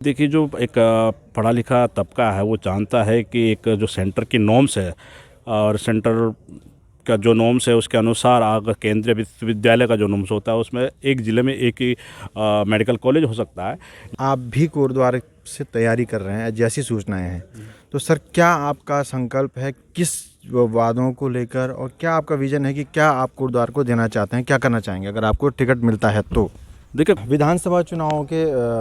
देखिए, जो एक पढ़ा लिखा तबका है वो जानता है कि एक जो सेंटर की नॉर्म्स है और सेंटर का जो नॉर्म्स है उसके अनुसार अगर केंद्रीय विश्वविद्यालय का जो नॉर्म्स होता है उसमें एक ज़िले में एक ही मेडिकल कॉलेज हो सकता है। आप भी कोटद्वार से तैयारी कर रहे हैं जैसी सूचनाएं हैं, तो सर क्या आपका संकल्प है, किस वादों को लेकर, और क्या आपका विजन है कि क्या आप कोटद्वार को देना चाहते हैं, क्या करना चाहेंगे अगर आपको टिकट मिलता है तो? देखिए, विधानसभा चुनावों के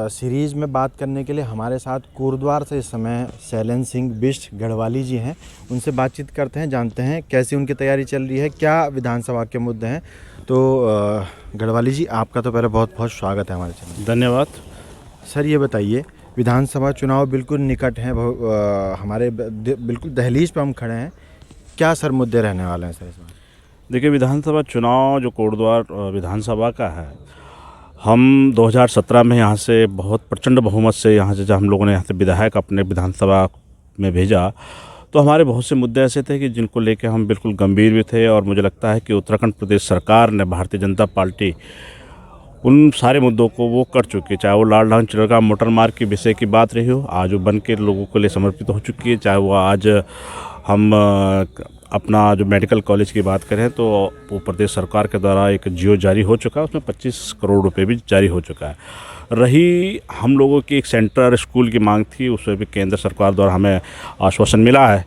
सीरीज में बात करने के लिए हमारे साथ कोटद्वार से इस समय शैलेंद्र सिंह बिष्ट गढ़वाली जी हैं। उनसे बातचीत करते हैं, जानते हैं कैसी उनकी तैयारी चल रही है, क्या विधानसभा के मुद्दे हैं। तो गढ़वाली जी, आपका तो पहले बहुत बहुत स्वागत है हमारे चैनल। धन्यवाद। सर ये बताइए, विधानसभा चुनाव बिल्कुल निकट हैं, हमारे बिल्कुल दहलीज पर हम खड़े हैं, क्या सर मुद्दे रहने वाले हैं सर इसमें? देखिए, विधानसभा चुनाव जो कोटद्वार विधानसभा का है, हम 2017 में यहाँ से बहुत प्रचंड बहुमत से यहाँ से जब हम लोगों ने यहाँ से विधायक अपने विधानसभा में भेजा तो हमारे बहुत से मुद्दे ऐसे थे कि जिनको लेके हम बिल्कुल गंभीर भी थे। और मुझे लगता है कि उत्तराखंड प्रदेश सरकार ने, भारतीय जनता पार्टी, उन सारे मुद्दों को वो कर चुकी है। चाहे वो लाल डांग चिड़गा मोटर मार्ग के विषय की बात रही हो, आज वो बन के लोगों के लिए समर्पित हो चुकी है। चाहे वो आज हम अपना जो मेडिकल कॉलेज की बात करें तो वो प्रदेश सरकार के द्वारा एक जियो जारी हो चुका है, उसमें 25 करोड़ रुपए भी जारी हो चुका है। रही हम लोगों की एक सेंटर स्कूल की मांग थी, उसमें भी केंद्र सरकार द्वारा हमें आश्वासन मिला है।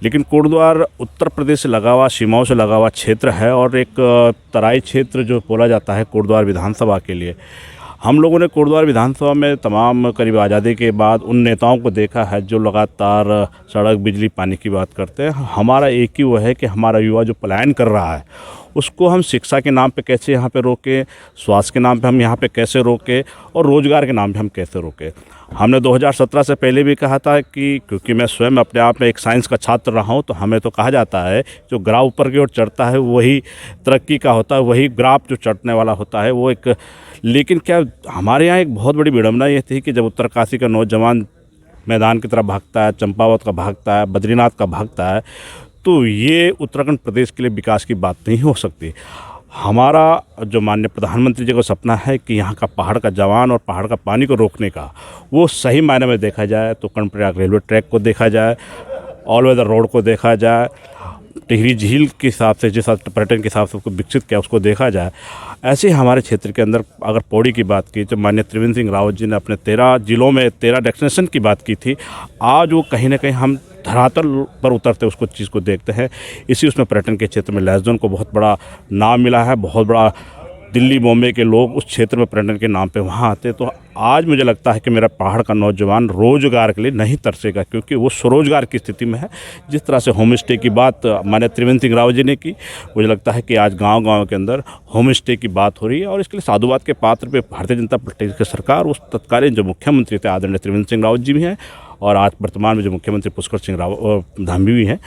लेकिन कोटद्वार उत्तर प्रदेश से लगा हुआ, सीमाओं से लगा हुआ क्षेत्र है और एक तराई क्षेत्र जो बोला जाता है कोटद्वार विधानसभा के लिए। हम लोगों ने कोटद्वार विधानसभा में तमाम करीब आज़ादी के बाद उन नेताओं को देखा है जो लगातार सड़क, बिजली, पानी की बात करते हैं। हमारा एक ही वो है कि हमारा युवा जो पलायन कर रहा है उसको हम शिक्षा के नाम पे कैसे यहाँ पे रोकें, स्वास्थ्य के नाम पे हम यहाँ पे कैसे रोकें और रोज़गार के नाम पे हम कैसे रोकें। हमने 2017 से पहले भी कहा था कि क्योंकि मैं स्वयं अपने आप में एक साइंस का छात्र रहा हूँ, तो हमें तो कहा जाता है जो ग्राफ ऊपर की ओर चढ़ता है वही तरक्की का होता है, वही ग्राफ जो चढ़ने वाला होता है वो एक। लेकिन क्या हमारे यहाँ एक बहुत बड़ी विडंबना ये थी कि जब उत्तरकाशी का नौजवान मैदान की तरफ भागता है, चंपावत का भागता है, बद्रीनाथ का भागता है, तो ये उत्तराखंड प्रदेश के लिए विकास की बात नहीं हो सकती। हमारा जो माननीय प्रधानमंत्री जी का सपना है कि यहाँ का पहाड़ का जवान और पहाड़ का पानी को रोकने का, वो सही मायने में देखा जाए तो कर्णप्रयाग रेलवे ट्रैक को देखा जाए, ऑल वेदर रोड को देखा जाए, टिहरी झील के हिसाब से जिस पर्यटन के हिसाब से उसको विकसित किया उसको देखा जाए। ऐसे ही हमारे क्षेत्र के अंदर अगर पौड़ी की बात की तो माननीय त्रिवेंद्र सिंह रावत जी ने अपने 13 जिलों में 13 डेस्टिनेशन की बात की थी। आज वो कहीं ना कहीं हम धरातल पर उतरते उसको चीज़ को देखते हैं। इसी उसमें पर्यटन के क्षेत्र में लैस जोन को बहुत बड़ा नाम मिला है। बहुत बड़ा दिल्ली, बॉम्बे के लोग उस क्षेत्र में पर्यटन के नाम पे वहाँ आते। तो आज मुझे लगता है कि मेरा पहाड़ का नौजवान रोजगार के लिए नहीं तरसेगा, क्योंकि वो स्वरोजगार की स्थिति में है। जिस तरह से होम स्टे की बात माननीय त्रिवेंद्र सिंह रावत जी ने की, मुझे लगता है कि आज गांव-गांव के अंदर होम स्टे की बात हो रही है। और इसके लिए साधुवाद के पात्र पे भारतीय जनता पार्टी की सरकार, उस तत्कालीन जो मुख्यमंत्री थे आदरणीय त्रिवेंद्र सिंह रावत जी भी हैं और आज वर्तमान में जो मुख्यमंत्री पुष्कर सिंह धामी भी हैं।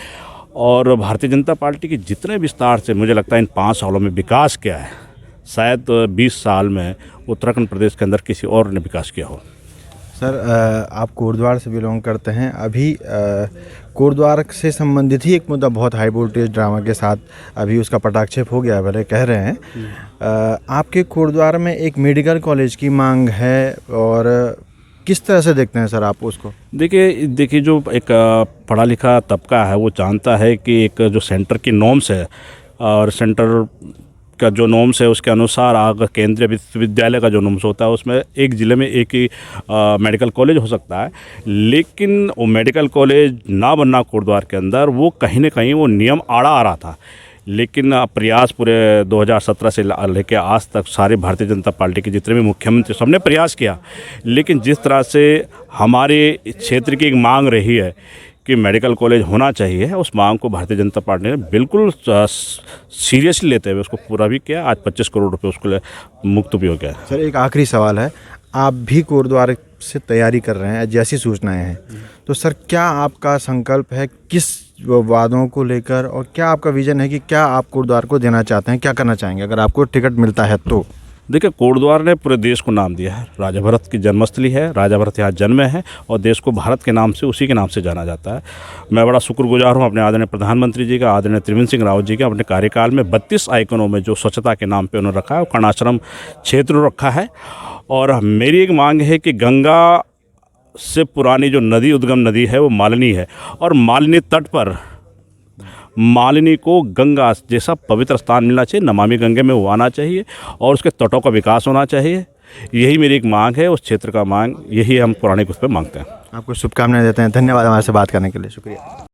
और भारतीय जनता पार्टी की जितने विस्तार से मुझे लगता है इन 5 सालों में विकास किया है, शायद 20 साल में उत्तराखंड प्रदेश के अंदर किसी और ने विकास किया हो। सर आप कोटद्वार से बिलोंग करते हैं, अभी कोटद्वार से संबंधित ही एक मुद्दा बहुत हाई वोल्टेज ड्रामा के साथ अभी उसका पटाक्षेप हो गया, भले कह रहे हैं। आपके कोटद्वार में एक मेडिकल कॉलेज की मांग है, और किस तरह से देखते हैं सर आप उसको? देखिए, जो एक पढ़ा लिखा तबका है वो जानता है कि एक जो सेंटर की नॉर्म्स है और सेंटर का जो नॉर्म्स है उसके अनुसार अगर केंद्रीय विश्वविद्यालय का जो नॉर्म्स होता है उसमें एक ज़िले में एक ही मेडिकल कॉलेज हो सकता है। लेकिन वो मेडिकल कॉलेज ना बनना कोटद्वार के अंदर, वो कहीं ना कहीं वो नियम आड़ा आ रहा था। लेकिन प्रयास पूरे 2017 से लेकर आज तक सारे भारतीय जनता पार्टी के जितने भी मुख्यमंत्री सबने प्रयास किया। लेकिन जिस तरह से हमारे क्षेत्र की एक मांग रही है कि मेडिकल कॉलेज होना चाहिए, उस मांग को भारतीय जनता पार्टी ने बिल्कुल सीरियसली लेते हुए उसको पूरा भी किया। आज 25 करोड़ रुपए उसके लिए मुक्त भी हो गया। सर एक आखिरी सवाल है, आप भी कोटद्वार से तैयारी कर रहे हैं जैसी सूचनाएं हैं, तो सर क्या आपका संकल्प है, किस वादों को लेकर, और क्या आपका विजन है कि क्या आप कोटद्वार को देना चाहते हैं, क्या करना चाहेंगे अगर आपको टिकट मिलता है तो? देखिए, कोटद्वार ने पूरे देश को नाम दिया है। राजा भरत की जन्मस्थली है, राजा भरत यहाँ जन्मे हैं और देश को भारत के नाम से, उसी के नाम से जाना जाता है। मैं बड़ा शुक्रगुजार हूँ अपने आदरणीय प्रधानमंत्री जी का, आदरणीय त्रिवेंद्र सिंह रावत जी का। अपने कार्यकाल में 32 आइकनों में जो स्वच्छता के नाम पे उन्होंने रखा है, कर्णाश्रम क्षेत्र रखा है। और मेरी एक मांग है कि गंगा से पुरानी जो नदी, उद्गम नदी है, वो मालिनी है। और मालिनी तट पर मालिनी को गंगा जैसा पवित्र स्थान मिलना चाहिए, नमामि गंगे में वो आना चाहिए और उसके तटों का विकास होना चाहिए। यही मेरी एक मांग है, उस क्षेत्र का मांग, यही हम पौराणिक उस पर मांगते हैं। आपको शुभकामनाएं देते हैं। धन्यवाद हमारे से बात करने के लिए। शुक्रिया।